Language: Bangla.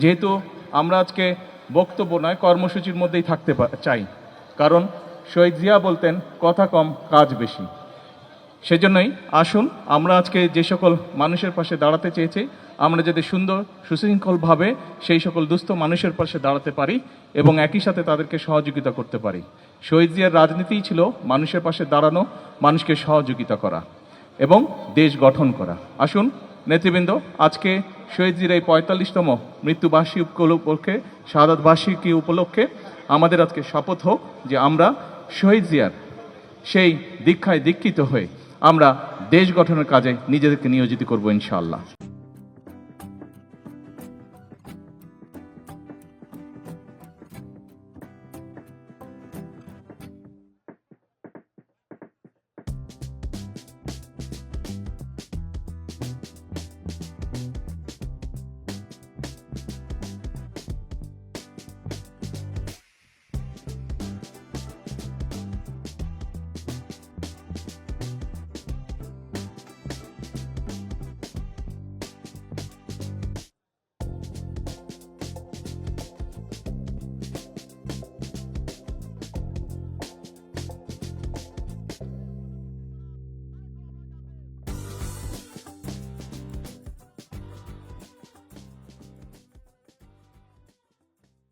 যেহেতু আমরা আজকে বক্তব্য নয় কর্মসূচির মধ্যেই থাকতে চাই, কারণ শহীদ জিয়া বলতেন কথা কম কাজ বেশি। সেজন্যই আসুন আমরা আজকে যে সকল মানুষের পাশে দাঁড়াতে চেয়েছি, আমরা যাতে সুন্দর সুশৃঙ্খলভাবে সেই সকল দুস্থ মানুষের পাশে দাঁড়াতে পারি এবং একই সাথে তাদেরকে সহযোগিতা করতে পারি। শহীদ জিয়ার রাজনীতিই ছিল মানুষের পাশে দাঁড়ানো, মানুষকে সহযোগিতা করা এবং দেশ গঠন করা। আসুন নেতৃবৃন্দ, আজকে শহীদ জিয়ার এই ৪৫তম মৃত্যুবার্ষিকী উপলক্ষে, শাহাদাত বার্ষিকী উপলক্ষে আমাদের আজকে শপথ হোক যে আমরা শহীদ জিয়ার সেই দীক্ষায় দীক্ষিত হয়ে আমরা দেশ গঠনের কাজে নিজেদেরকে নিয়োজিত করব ইনশাআল্লাহ।